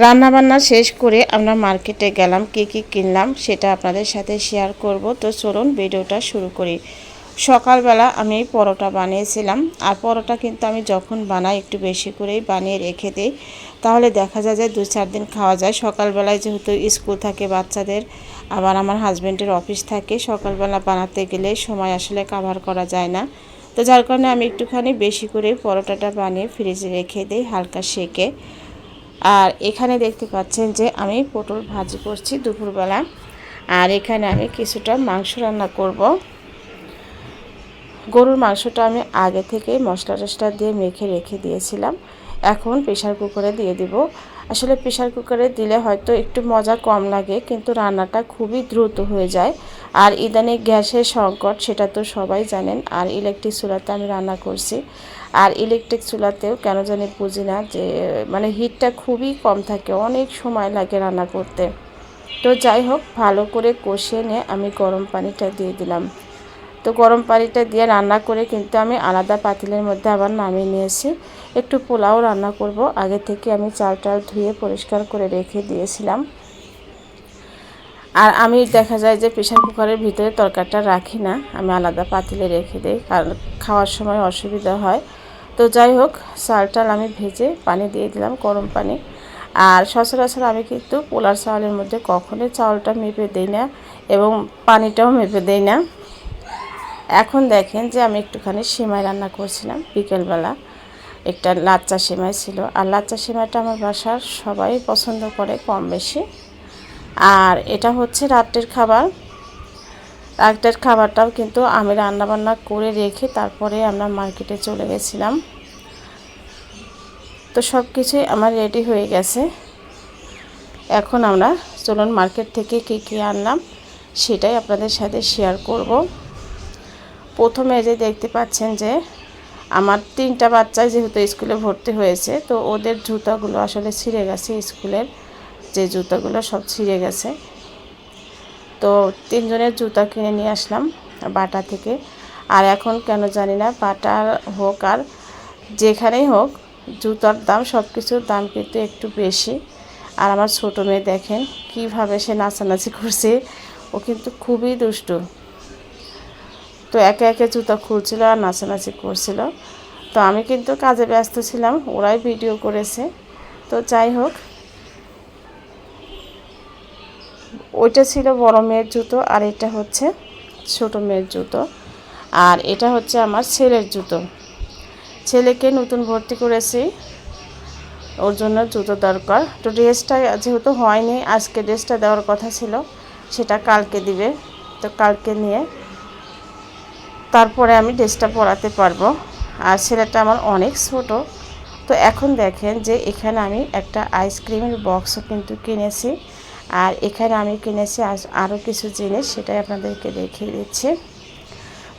রান্নাবান্না শেষ করে আমরা মার্কেটে গেলাম, কী কী কিনলাম সেটা আপনাদের সাথে শেয়ার করব। তো চলুন ভিডিওটা শুরু করি। সকালবেলা আমি পরোটা বানিয়েছিলাম, আর পরোটা কিন্তু আমি যখন বানাই একটু বেশি করেই বানিয়ে রেখে দিই, তাহলে দেখা যায় যে 2-4 দিন খাওয়া যায়। সকালবেলায় যেহেতু স্কুল থাকে বাচ্চাদের, আবার আমার হাজব্যান্ডের অফিস থাকে, সকালবেলা বানাতে গেলে সময় আসলে কাভার করা যায় না। তো যার কারণে আমি একটুখানি বেশি করে পরোটাটা বানিয়ে ফ্রিজে রেখে দিই হালকা সেকে। আর এখানে দেখতে পাচ্ছেন যে আমি পটল ভাজি করছি দুপুরবেলা। আর এখানে আমি কিছুটা মাংস রান্না করব। গরুর মাংসটা আমি আগে থেকে মশলা টশলা দিয়ে মেখে রেখে দিয়েছিলাম, এখন প্রেশার কুকারে দিয়ে দিব। আসলে প্রেশার কুকারে দিলে হয়তো একটু মজা কম লাগে, কিন্তু রান্নাটা খুবই দ্রুত হয়ে যায়। আর ইদানিং গ্যাসের সংকট, সেটা তো সবাই জানেন। আর ইলেকট্রিক চুলাতে আমি রান্না করছি, আর ইলেকট্রিক চুলাতেও কেন জানি বুঝি না যে মানে হিটটা খুবই কম থাকে, অনেক সময় লাগে রান্না করতে। তো যাই হোক, ভালো করে কষিয়ে নিয়ে আমি গরম পানিটা দিয়ে দিলাম। তো গরম পানিটা দিয়ে রান্না করে কিন্তু আমি আলাদা পাতিলের মধ্যে আবার নামিয়ে নিয়েছি। একটু পোলাও রান্না করব, আগে থেকে আমি চালটা ধুয়ে পরিষ্কার করে রেখে দিয়েছিলাম। আর আমি দেখা যায় যে প্রেশার কুকারের ভিতরে তরকারিটা রাখি না, আমি আলাদা পাতিলে রেখে দিই, কারণ খাওয়ার সময় অসুবিধা হয়। তো যাই হোক, চালটাল আমি ভেজে পানি দিয়ে দিলাম, গরম পানি। আর সচরাচর আমি কিন্তু পোলার চাউলের মধ্যে কখনোই চাউলটা মেপে দিই না, এবং পানিটাও মেপে দিই না। এখন দেখেন যে আমি একটুখানি সেমাই রান্না করছিলাম বিকেলবেলা, একটা লাচ্চা সেমাই ছিল। আর লাচ্চা সেমাইটা আমার বাসার সবাই পছন্দ করে কম বেশি। আর এটা হচ্ছে রাতের খাবার। রাতের খাবারটাও কিন্তু আমি রান্নাবান্না করে রেখে তারপরে আমরা মার্কেটে চলে গেছিলাম। তো সব কিছুই আমার রেডি হয়ে গেছে। এখন আমরা চলুন মার্কেট থেকে কী কী আনলাম সেটাই আপনাদের সাথে শেয়ার করব। প্রথমে যে দেখতে পাচ্ছেন যে আমার 3টা বাচ্চা যেহেতু স্কুলে ভর্তি হয়েছে, তো ওদের জুতাগুলো আসলে ছিঁড়ে গেছে, স্কুলের যে জুতাগুলো সব ছিঁড়ে গেছে। তো 3 জনের জুতা কিনে নিয়ে আসলাম বাটা থেকে। আর এখন কেন জানি না, বাটা হোক আর যেখানেই হোক, জুতার দাম, সব কিছুর দাম কিন্তু একটু বেশি। আর আমার ছোটো মেয়ে দেখেন কিভাবে সে নাচানাচি করছে, ও কিন্তু খুবই দুষ্টু। তো একে একে জুতা খুলছিল আর নাচানাচি করছিল। তো আমি কিন্তু কাজে ব্যস্ত ছিলাম, ওরাই ভিডিও করেছে। তো যাই হোক, ওইটা ছিল বড় মেয়ের জুতো, আর এটা হচ্ছে ছোট মেয়ের জুতো। আর এটা হচ্ছে আমার ছেলের জুতো। ছেলেকে নতুন ভর্তি করেছি, ওর জন্য জুতো দরকার। তো ড্রেসটা যেহেতু হয়নি, আজকে ড্রেসটা দেওয়ার কথা ছিল, সেটা কালকে দিবে। তো কালকে নিয়ে তারপরে আমি ড্রেসটা পরাতে পারবো। আর ছেলেটা আমার অনেক ছোট। তো এখন দেখেন যে এখানে আমি একটা আইসক্রিমের বক্সও কিন্তু কিনেছি। আর এখানে আমি কিনেছি আরও কিছু জিনিস, সেটাই আপনাদেরকে দেখিয়ে দিচ্ছি।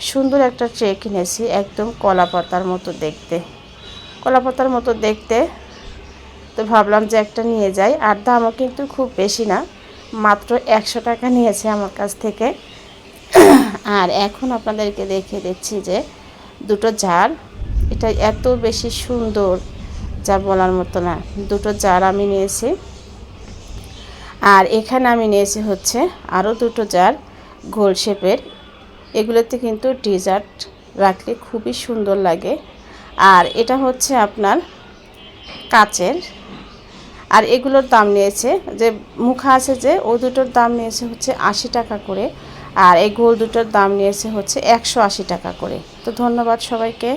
সুন্দর একটা ট্রে কিনেছি, একদম কলাপাতার মতো দেখতে, কলাপাতার মতো দেখতে। তো ভাবলাম যে একটা নিয়ে যাই। আর দামও কিন্তু খুব বেশি না, মাত্র 100 টাকা নিয়েছে আমার কাছ থেকে। আর এখন আপনাদেরকে দেখিয়ে দিচ্ছি যে দুটো জার, এটা এত বেশি সুন্দর যা বলার মতো না। দুটো জার আমি নিয়েছি। আর এখানে আমি নিয়েছি হচ্ছে আরও দুটো জার গোল শেপের। এগুলোতে কিন্তু ডেজার্ট রাখলে খুবই সুন্দর লাগে। আর এটা হচ্ছে আপনার কাচের। আর এগুলোর দাম নিয়েছে, যে মুখা আছে যে, ও দুটোর দাম নিয়েছে হচ্ছে 80 টাকা করে। আর এই গোল দুটোর দাম নিয়েছে হচ্ছে 180 টাকা করে। তো ধন্যবাদ সবাইকে।